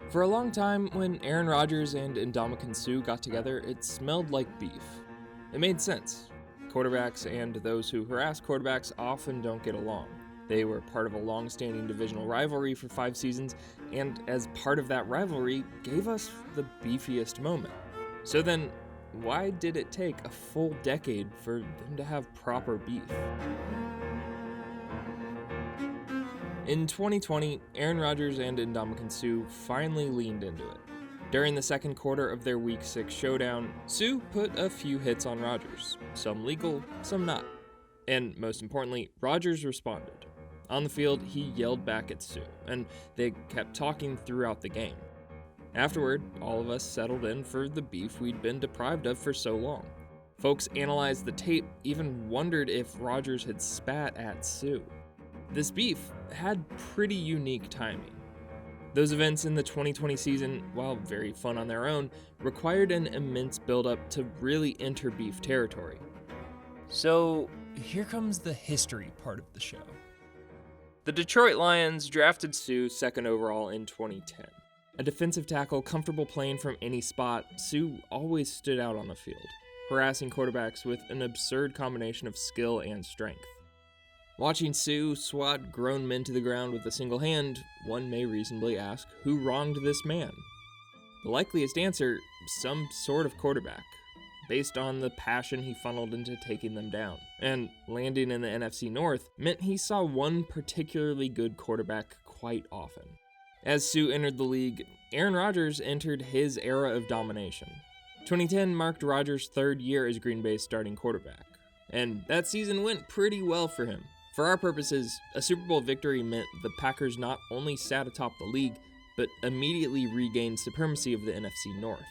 For a long time, when Aaron Rodgers and Ndamukong Suh got together, it smelled like beef. It made sense. Quarterbacks and those who harass quarterbacks often don't get along. They were part of a long-standing divisional rivalry for 5 seasons, and as part of that rivalry, gave us the beefiest moment. So then, why did it take a full decade for them to have proper beef? In 2020, Aaron Rodgers and Ndamukong Suh finally leaned into it. During the second quarter of their Week 6 showdown, Suh put a few hits on Rodgers, some legal, some not. And most importantly, Rodgers responded. On the field, he yelled back at Suh, and they kept talking throughout the game. Afterward, all of us settled in for the beef we'd been deprived of for so long. Folks analyzed the tape, even wondered if Rodgers had spat at Suh. This beef had pretty unique timing. Those events in the 2020 season, while very fun on their own, required an immense buildup to really enter beef territory. So, here comes the history part of the show. The Detroit Lions drafted Suh second overall in 2010. A defensive tackle comfortable playing from any spot, Suh always stood out on the field, harassing quarterbacks with an absurd combination of skill and strength. Watching Suh swat grown men to the ground with a single hand, one may reasonably ask, who wronged this man? The likeliest answer, some sort of quarterback, based on the passion he funneled into taking them down. And landing in the NFC North meant he saw one particularly good quarterback quite often. As Suh entered the league, Aaron Rodgers entered his era of domination. 2010 marked Rodgers' third year as Green Bay's starting quarterback, and that season went pretty well for him. For our purposes, a Super Bowl victory meant the Packers not only sat atop the league, but immediately regained supremacy of the NFC North.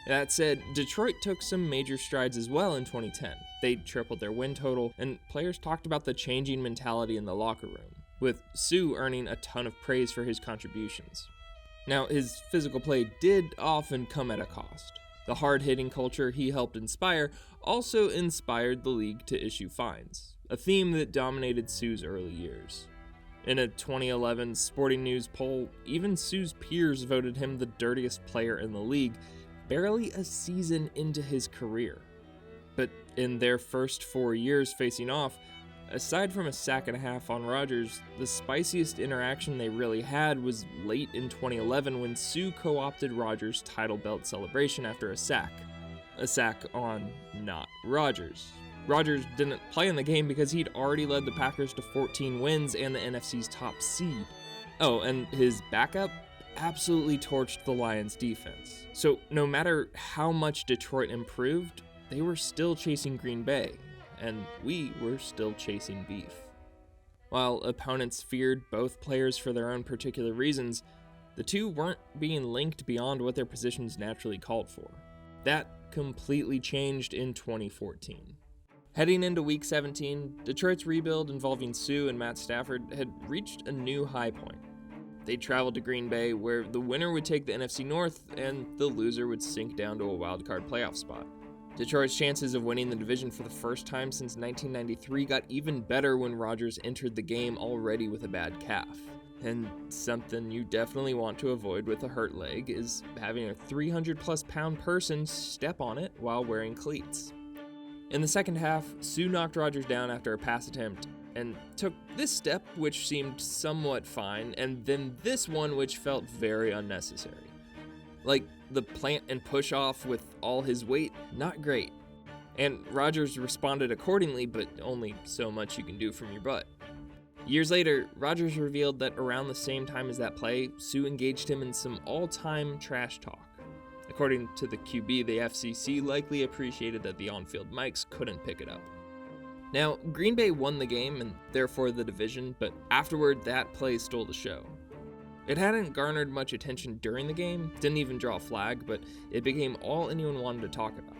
That said, Detroit took some major strides as well in 2010. They tripled their win total, and players talked about the changing mentality in the locker room, with Suh earning a ton of praise for his contributions. Now, his physical play did often come at a cost. The hard-hitting culture he helped inspire also inspired the league to issue fines, a theme that dominated Suh's early years. In a 2011 Sporting News poll, even Suh's peers voted him the dirtiest player in the league, barely a season into his career. But in their first 4 years facing off, aside from a sack and a half on Rodgers, the spiciest interaction they really had was late in 2011 when Suh co-opted Rodgers' title belt celebration after a sack. A sack on not Rodgers. Rodgers didn't play in the game because he'd already led the Packers to 14 wins and the NFC's top seed. Oh, and his backup absolutely torched the Lions' defense. So no matter how much Detroit improved, they were still chasing Green Bay, and we were still chasing beef. While opponents feared both players for their own particular reasons, the two weren't being linked beyond what their positions naturally called for. That completely changed in 2014. Heading into Week 17, Detroit's rebuild involving Suh and Matt Stafford had reached a new high point. They traveled to Green Bay, where the winner would take the NFC North and the loser would sink down to a wildcard playoff spot. Detroit's chances of winning the division for the first time since 1993 got even better when Rodgers entered the game already with a bad calf. And something you definitely want to avoid with a hurt leg is having a 300-plus pound person step on it while wearing cleats. In the second half, Suh knocked Rodgers down after a pass attempt and took this step, which seemed somewhat fine, and then this one, which felt very unnecessary. Like the plant and push off with all his weight, not great. And Rodgers responded accordingly, but only so much you can do from your butt. Years later, Rodgers revealed that around the same time as that play, Suh engaged him in some all-time trash talk. According to the QB, the FCC likely appreciated that the on-field mics couldn't pick it up. Now, Green Bay won the game and therefore the division, but afterward that play stole the show. It hadn't garnered much attention during the game, didn't even draw a flag, but it became all anyone wanted to talk about.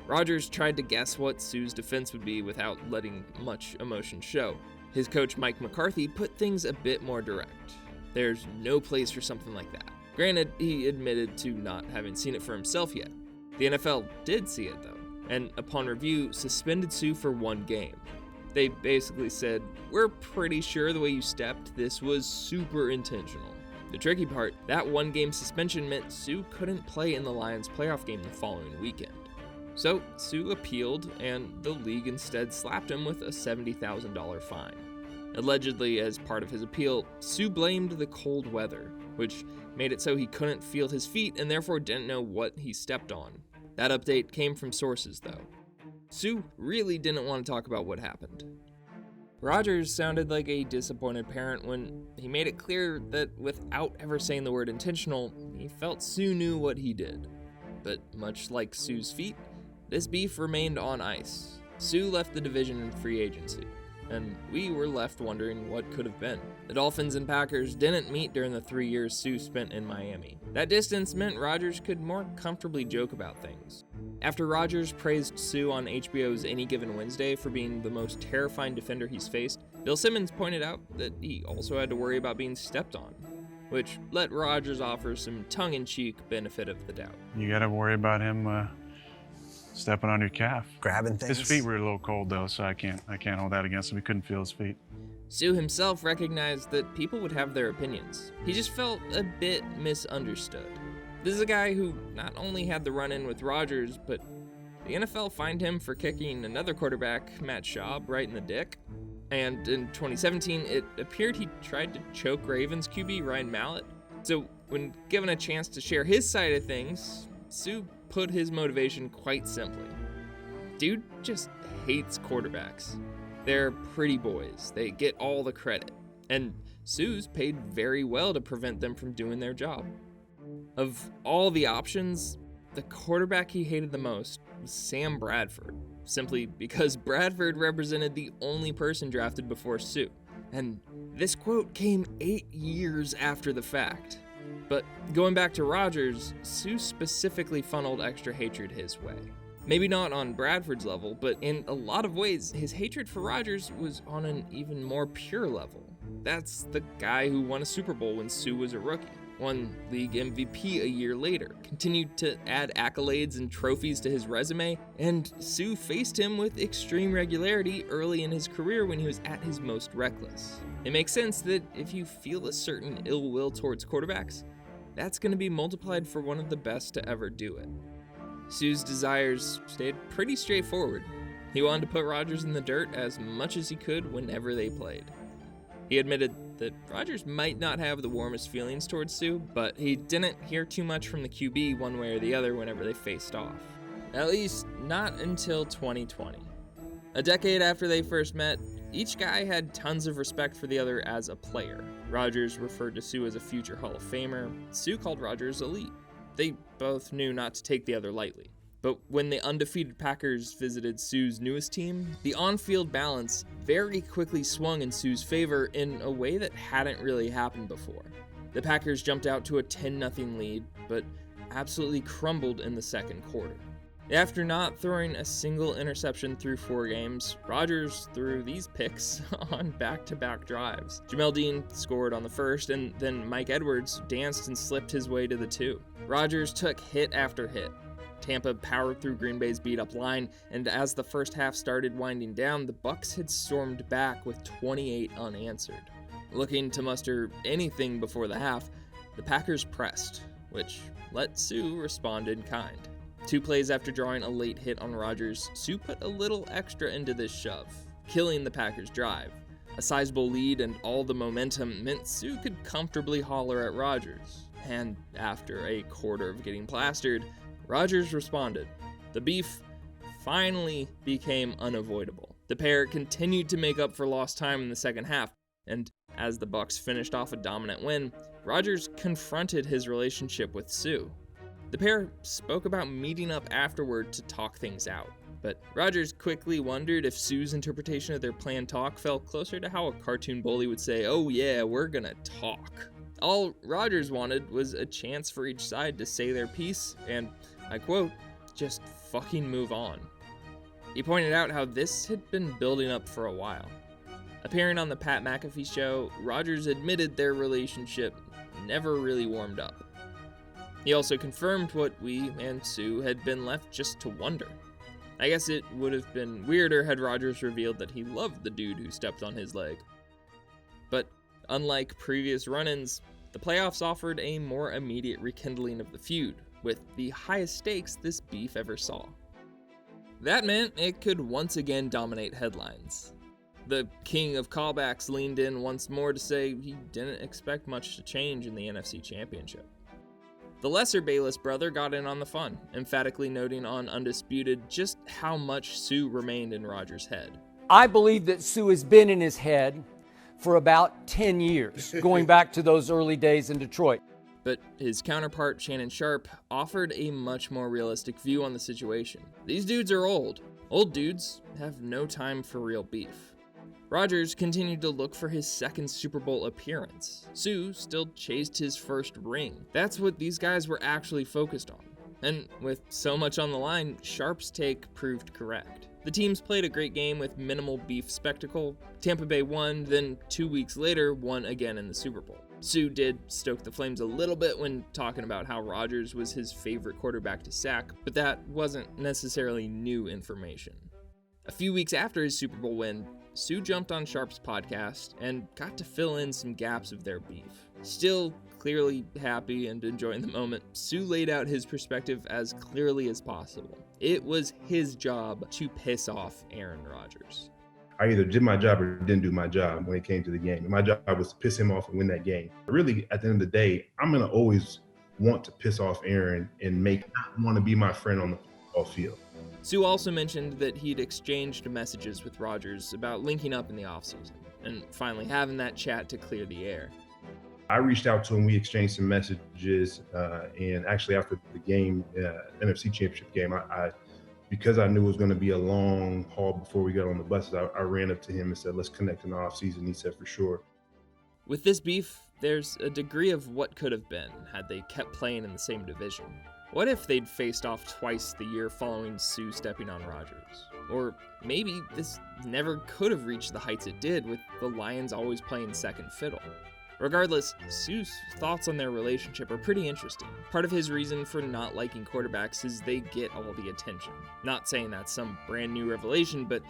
Rodgers tried to guess what Suh's defense would be without letting much emotion show. His coach Mike McCarthy put things a bit more direct. There's no place for something like that. Granted, he admitted to not having seen it for himself yet. The NFL did see it though, and upon review, suspended Suh for 1 game. They basically said, "We're pretty sure the way you stepped, this was super intentional. The tricky part, that one-game suspension meant Suh couldn't play in the Lions' playoff game the following weekend. So Suh appealed, and the league instead slapped him with a $70,000 fine. Allegedly, as part of his appeal, Suh blamed the cold weather, which made it so he couldn't feel his feet and therefore didn't know what he stepped on. That update came from sources, though. Suh really didn't want to talk about what happened. Rodgers sounded like a disappointed parent when he made it clear that without ever saying the word intentional, he felt Suh knew what he did. But much like Suh's feet, this beef remained on ice. Suh left the division in free agency, and we were left wondering what could have been. The Dolphins and Packers didn't meet during the 3 years Suh spent in Miami. That distance meant Rodgers could more comfortably joke about things. After Rodgers praised Suh on HBO's Any Given Wednesday for being the most terrifying defender he's faced, Bill Simmons pointed out that he also had to worry about being stepped on, which let Rodgers offer some tongue-in-cheek benefit of the doubt. You gotta worry about him stepping on your calf. Grabbing things. His feet were a little cold though, so I can't hold that against him. He couldn't feel his feet. Suh himself recognized that people would have their opinions. He just felt a bit misunderstood. This is a guy who not only had the run-in with Rodgers, but the NFL fined him for kicking another quarterback, Matt Schaub, right in the dick. And in 2017, it appeared he tried to choke Ravens QB Ryan Mallett. So when given a chance to share his side of things, Suh put his motivation quite simply. Dude just hates quarterbacks. They're pretty boys. They get all the credit. And Suh's paid very well to prevent them from doing their job. Of all the options, the quarterback he hated the most was Sam Bradford, simply because Bradford represented the only person drafted before Suh. And this quote came 8 years after the fact. But going back to Rodgers, Suh specifically funneled extra hatred his way. Maybe not on Bradford's level, but in a lot of ways, his hatred for Rodgers was on an even more pure level. That's the guy who won a Super Bowl when Suh was a rookie, won league MVP a year later, continued to add accolades and trophies to his resume, and Suh faced him with extreme regularity early in his career when he was at his most reckless. It makes sense that if you feel a certain ill will towards quarterbacks, that's going to be multiplied for one of the best to ever do it. Suh's desires stayed pretty straightforward. He wanted to put Rodgers in the dirt as much as he could whenever they played. He admitted that Rodgers might not have the warmest feelings towards Suh, but he didn't hear too much from the QB one way or the other whenever they faced off. At least, not until 2020. A decade after they first met, each guy had tons of respect for the other as a player. Rodgers referred to Suh as a future Hall of Famer. Suh called Rodgers elite. They both knew not to take the other lightly. But when the undefeated Packers visited Suh's newest team, the on-field balance very quickly swung in Suh's favor in a way that hadn't really happened before. The Packers jumped out to a 10-0 lead, but absolutely crumbled in the second quarter. After not throwing a single interception through 4 games, Rodgers threw these picks on back-to-back drives. Jamel Dean scored on the first, and then Mike Edwards danced and slipped his way to the 2. Rodgers took hit after hit. Tampa powered through Green Bay's beat-up line, and as the first half started winding down, the Bucs had stormed back with 28 unanswered. Looking to muster anything before the half, the Packers pressed, which let Suh respond in kind. 2 plays after drawing a late hit on Rodgers, Suh put a little extra into this shove, killing the Packers' drive. A sizable lead and all the momentum meant Suh could comfortably holler at Rodgers. And after a quarter of getting plastered, Rodgers responded. The beef finally became unavoidable. The pair continued to make up for lost time in the second half, and as the Bucs finished off a dominant win, Rodgers confronted his relationship with Suh. The pair spoke about meeting up afterward to talk things out, but Rodgers quickly wondered if Suh's interpretation of their planned talk fell closer to how a cartoon bully would say, "Oh yeah, we're gonna talk." All Rodgers wanted was a chance for each side to say their piece and, I quote, just fucking move on. He pointed out how this had been building up for a while. Appearing on the Pat McAfee show, Rodgers admitted their relationship never really warmed up. He also confirmed what we and Suh had been left just to wonder. I guess it would have been weirder had Rodgers revealed that he loved the dude who stepped on his leg. But unlike previous run-ins, The playoffs offered a more immediate rekindling of the feud, with the highest stakes this beef ever saw. That meant it could once again dominate headlines. The king of callbacks leaned in once more to say he didn't expect much to change in the NFC Championship. The lesser Bayless brother got in on the fun, emphatically noting on Undisputed just how much Suh remained in Rodgers' head. I believe that Suh has been in his head for about 10 years, going back to those early days in Detroit. But his counterpart, Shannon Sharpe, offered a much more realistic view on the situation. These dudes are old. Old dudes have no time for real beef. Rodgers continued to look for his second Super Bowl appearance. Suh still chased his first ring. That's what these guys were actually focused on. And with so much on the line, Sharpe's take proved correct. The teams played a great game with minimal beef spectacle. Tampa Bay won, then 2 weeks later won again in the Super Bowl. Suh did stoke the flames a little bit when talking about how Rodgers was his favorite quarterback to sack, but that wasn't necessarily new information. A few weeks after his Super Bowl win, Suh jumped on Sharpe's podcast and got to fill in some gaps of their beef. Still clearly happy and enjoying the moment, Suh laid out his perspective as clearly as possible. It was his job to piss off Aaron Rodgers. I either did my job or didn't do my job when it came to the game. And my job was to piss him off and win that game. Really, at the end of the day, I'm going to always want to piss off Aaron and not want to be my friend on the football field. Suh also mentioned that he'd exchanged messages with Rodgers about linking up in the offseason and finally having that chat to clear the air. I reached out to him, we exchanged some messages, and actually after the game, NFC Championship game, because I knew it was going to be a long haul before we got on the buses, I ran up to him and said, let's connect in the offseason. He said, for sure. With this beef, there's a degree of what could have been had they kept playing in the same division. What if they'd faced off twice the year following Suh stepping on Rodgers? Or maybe this never could have reached the heights it did, with the Lions always playing second fiddle. Regardless, Suh's thoughts on their relationship are pretty interesting. Part of his reason for not liking quarterbacks is they get all the attention. Not saying that's some brand new revelation, but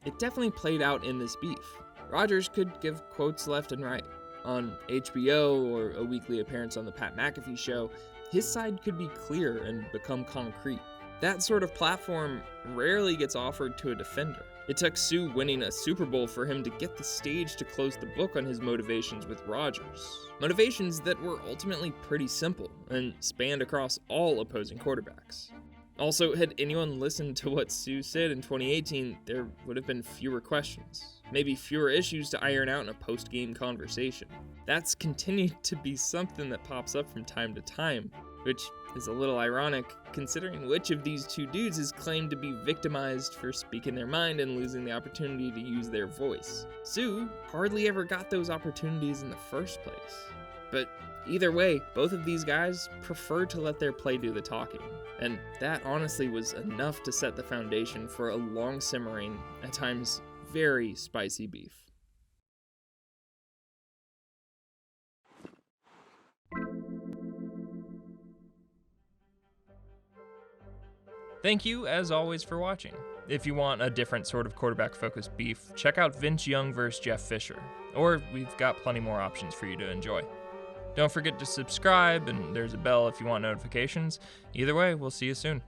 it definitely played out in this beef. Rodgers could give quotes left and right. On HBO or a weekly appearance on the Pat McAfee show, his side could be clear and become concrete. That sort of platform rarely gets offered to a defender. It took Suh winning a Super Bowl for him to get the stage to close the book on his motivations with Rodgers. Motivations that were ultimately pretty simple and spanned across all opposing quarterbacks. Also, had anyone listened to what Suh said in 2018, there would have been fewer questions, maybe fewer issues to iron out in a post-game conversation. That's continued to be something that pops up from time to time, which is a little ironic considering which of these two dudes is claimed to be victimized for speaking their mind and losing the opportunity to use their voice. Suh hardly ever got those opportunities in the first place. But either way, both of these guys prefer to let their play do the talking, and that honestly was enough to set the foundation for a long simmering, at times very spicy beef. Thank you, as always, for watching. If you want a different sort of quarterback-focused beef, check out Vince Young vs. Jeff Fisher, or we've got plenty more options for you to enjoy. Don't forget to subscribe, and there's a bell if you want notifications. Either way, we'll see you soon.